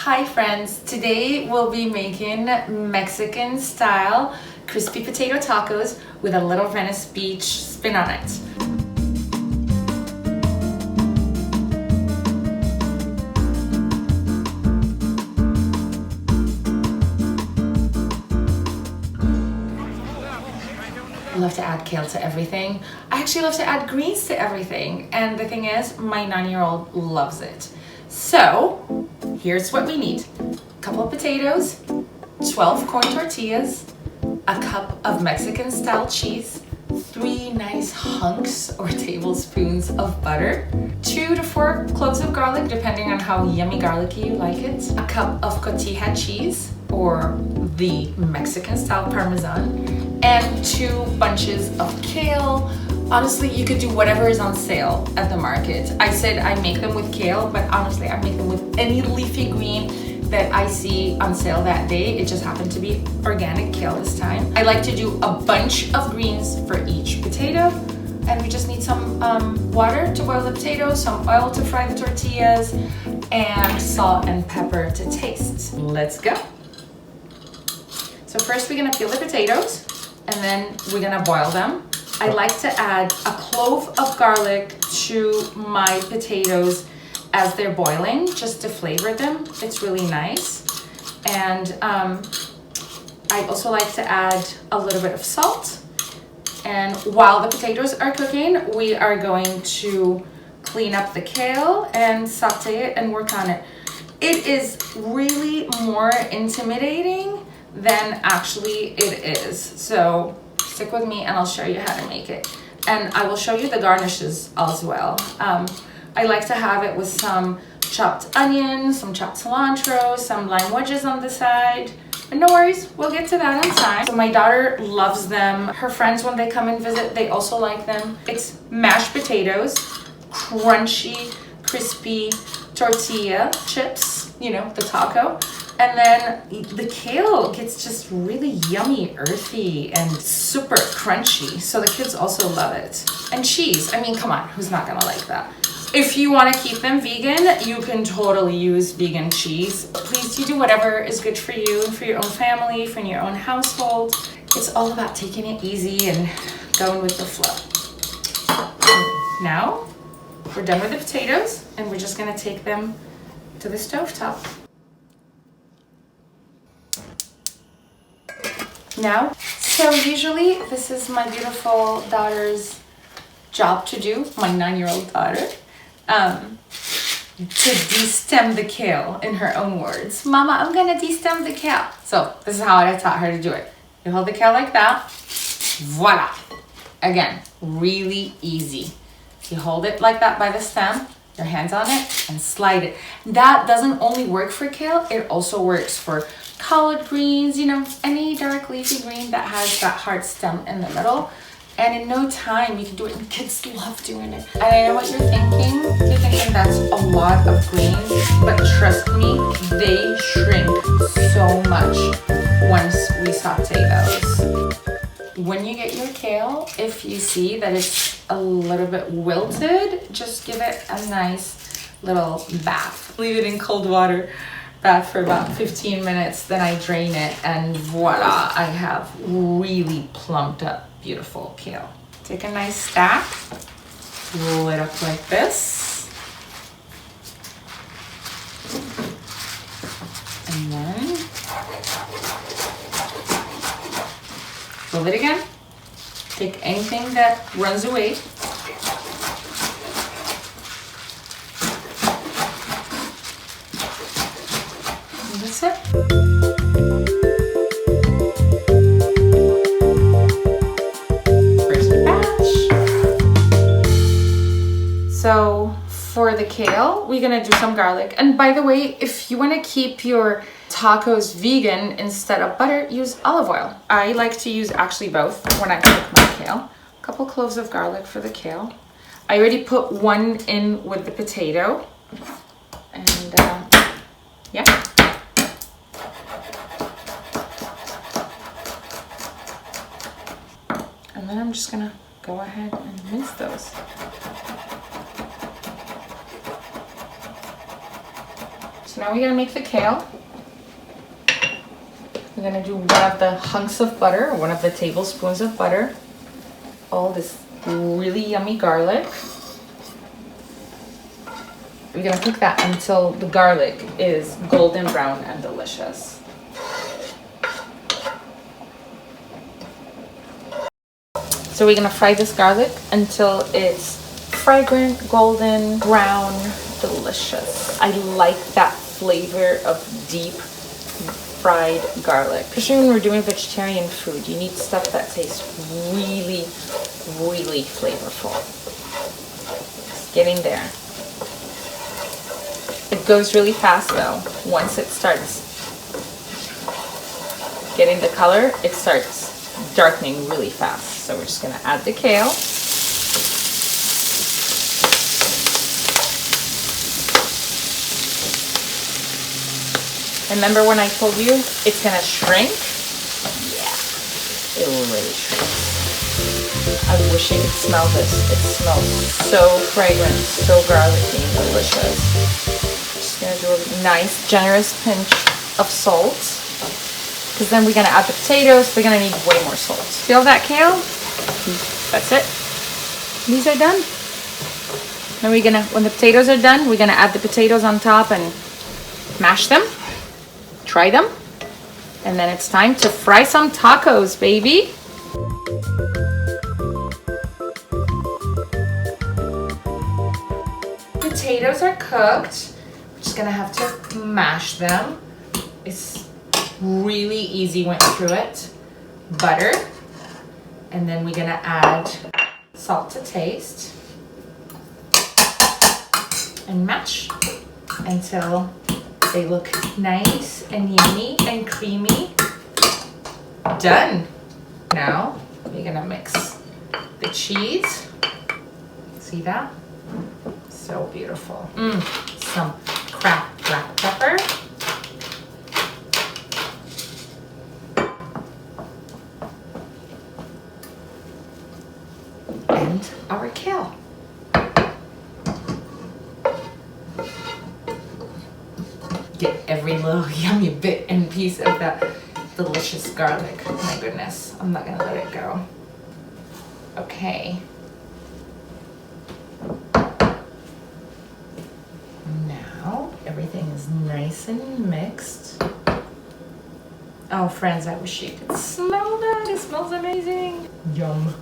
Hi friends, today we'll be making Mexican style crispy potato tacos with a little Venice Beach spin on it. I love to add kale to everything. I actually love to add greens to everything. And the thing is, my 9-year-old loves it. So here's what we need. A couple of potatoes, 12 corn tortillas, a cup of Mexican style cheese, 3 nice hunks or tablespoons of butter, 2 to 4 cloves of garlic, depending on how yummy garlicky you like it, a cup of Cotija cheese, or the Mexican style Parmesan, and 2 bunches of kale. Honestly, you could do whatever is on sale at the market. I said I make them with kale, but honestly, I make them with any leafy green that I see on sale that day. It just happened to be organic kale this time. I like to do a bunch of greens for each potato, and we just need some water to boil the potatoes, some oil to fry the tortillas, and salt and pepper to taste. Let's go. So first we're gonna peel the potatoes, and then we're gonna boil them. I like to add a clove of garlic to my potatoes as they're boiling, just to flavor them. It's really nice. And I also like to add a little bit of salt. And while the potatoes are cooking, we are going to clean up the kale and saute it and work on it. It is really more intimidating than actually it is. So stick with me and I'll show you how to make it. And I will show you the garnishes as well. I like to have it with some chopped onions, some chopped cilantro, some lime wedges on the side. But no worries, we'll get to that in time. So my daughter loves them. Her friends, when they come and visit, they also like them. It's mashed potatoes, crunchy, crispy tortilla chips, you know, the taco. And then the kale gets just really yummy, earthy, and super crunchy. So the kids also love it. And cheese, I mean, come on, who's not gonna like that? If you wanna keep them vegan, you can totally use vegan cheese. Please, you do whatever is good for you and for your own family, for your own household. It's all about taking it easy and going with the flow. Now, we're done with the potatoes, and we're just gonna take them to the stovetop. Now, so usually this is my beautiful daughter's job to do, my 9-year-old daughter, to destem the kale, in her own words. Mama, I'm gonna destem the kale. So this is how I taught her to do it. You hold the kale like that, voila. Again, really easy. You hold it like that by the stem, your hands on it, and slide it. That doesn't only work for kale, it also works for collard greens, you know, any dark leafy green that has that hard stem in the middle. And in no time, you can do it, and kids love doing it. And I know what you're thinking. You're thinking that's a lot of greens, but trust me, they shrink so much once we saute those. When you get your kale, if you see that it's a little bit wilted, just give it a nice little bath. Leave it in cold water bath for about 15 minutes, then I drain it, and voila, I have really plumped up beautiful kale. Take a nice stack, roll it up like this, and then roll it again. Take anything that runs away. And that's it. First batch. So for the kale, we're gonna do some garlic. And by the way, if you wanna keep your tacos vegan, instead of butter, use olive oil. I like to use actually both when I cook my kale. A couple cloves of garlic for the kale. I already put one in with the potato. And yeah. And then I'm just gonna go ahead and mince those. So now we're gonna make the kale. We're gonna do one of the hunks of butter, one of the tablespoons of butter, all this really yummy garlic. We're gonna cook that until the garlic is golden brown and delicious. So we're gonna fry this garlic until it's fragrant, golden, brown, delicious. I like that flavor of deep fried garlic. Especially when we're doing vegetarian food, you need stuff that tastes really, really flavorful. It's getting there. It goes really fast though. Once it starts getting the color, it starts darkening really fast. So we're just gonna add the kale. Remember when I told you it's gonna shrink? Yeah, it will really shrink. I wish I could smell this. It smells so fragrant, so garlicky and delicious. Just gonna do a nice, generous pinch of salt. Because then we're gonna add the potatoes, we're gonna need way more salt. Feel that kale? That's it. These are done. Then we're gonna, when the potatoes are done, we're gonna add the potatoes on top and mash them. Try them. And then it's time to fry some tacos, baby. Potatoes are cooked. We're just gonna have to mash them. It's really easy, went through it. Butter. And then we're gonna add salt to taste. And mash until they look nice and yummy and creamy. Done. Now we're gonna mix the cheese. See that? So beautiful. Some cracked black pepper. And our kale. Get every little yummy bit and piece of that delicious garlic. Oh my goodness, I'm not gonna let it go. Okay. Now everything is nice and mixed. Oh friends, I wish you could smell that. It smells amazing. Yum.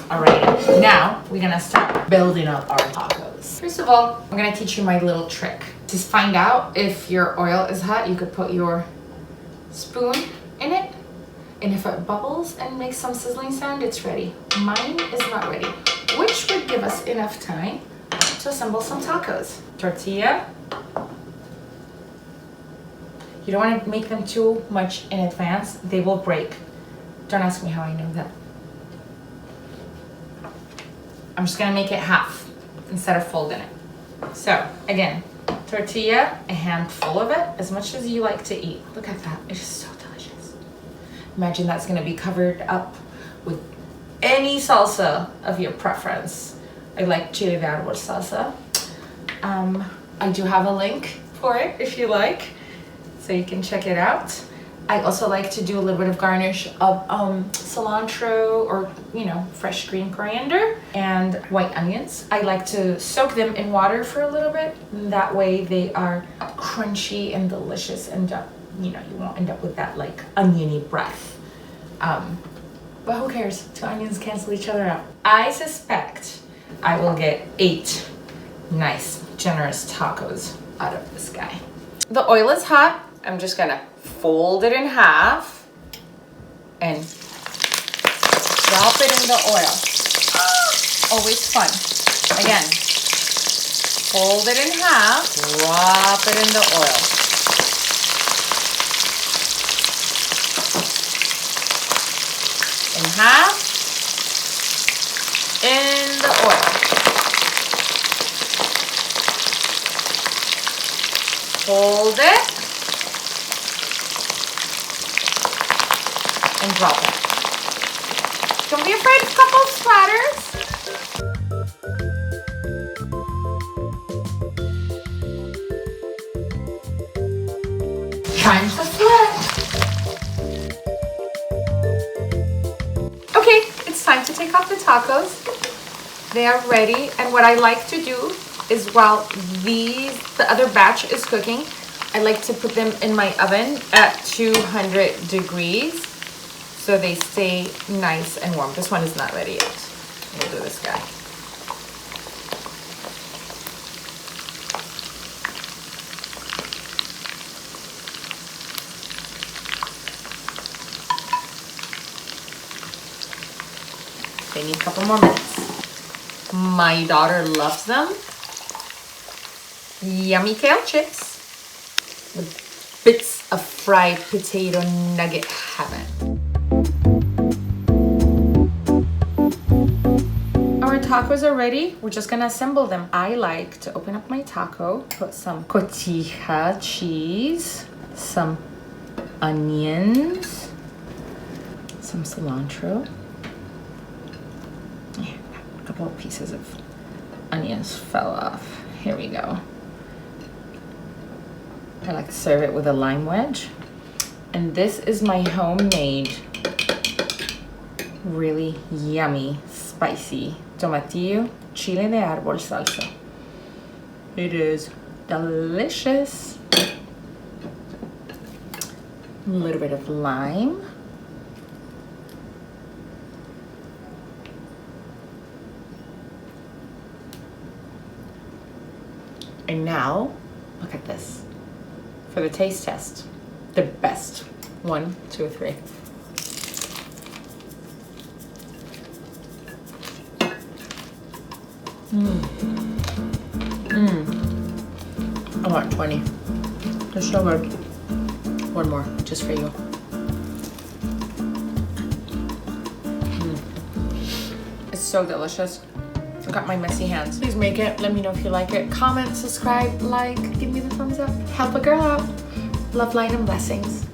Alright, now we're gonna start building up our tacos. First of all, I'm gonna teach you my little trick. To find out if your oil is hot, you could put your spoon in it, and if it bubbles and makes some sizzling sound, it's ready. Mine is not ready, which would give us enough time to assemble some tacos. Tortilla. You don't want to make them too much in advance. They will break. Don't ask me how I know that. I'm just gonna make it half instead of folding it. So again, tortilla, a handful of it, as much as you like to eat. Look at that, it's so delicious. Imagine that's gonna be covered up with any salsa of your preference. I like chili verde salsa. I do have a link for it if you like, so you can check it out. I also like to do a little bit of garnish of cilantro or, you know, fresh green coriander and white onions. I like to soak them in water for a little bit. That way they are crunchy and delicious, and you know, you won't end up with that like oniony breath. But who cares? Two onions cancel each other out. I suspect I will get 8 nice, generous tacos out of this guy. The oil is hot. I'm just gonna fold it in half and drop it in the oil. Always fun. Again, fold it in half, drop it in the oil. In half, in the oil. Fold it. And drop it. Don't be afraid of a couple of splatters. Time to flip. Okay, it's time to take off the tacos. They are ready, and what I like to do is while the other batch is cooking, I like to put them in my oven at 200 degrees so they stay nice and warm. This one is not ready yet. We'll do this guy. They need a couple more minutes. My daughter loves them. Yummy kale chips with bits of fried potato nugget heaven. Our tacos are ready. We're just gonna assemble them. I like to open up my taco, put some cotija cheese, some onions, some cilantro. A couple of pieces of onions fell off. Here we go. I like to serve it with a lime wedge. And this is my homemade, really yummy, spicy tomatillo chile de árbol salsa. It is delicious. A little bit of lime. And now, look at this. For the taste test, the best. 1, 2, 3. I want 20. They're so good. One more, just for you. It's so delicious. I got my messy hands. Please make it. Let me know if you like it. Comment, subscribe, like, give me the thumbs up. Help a girl out. Love, light, and blessings.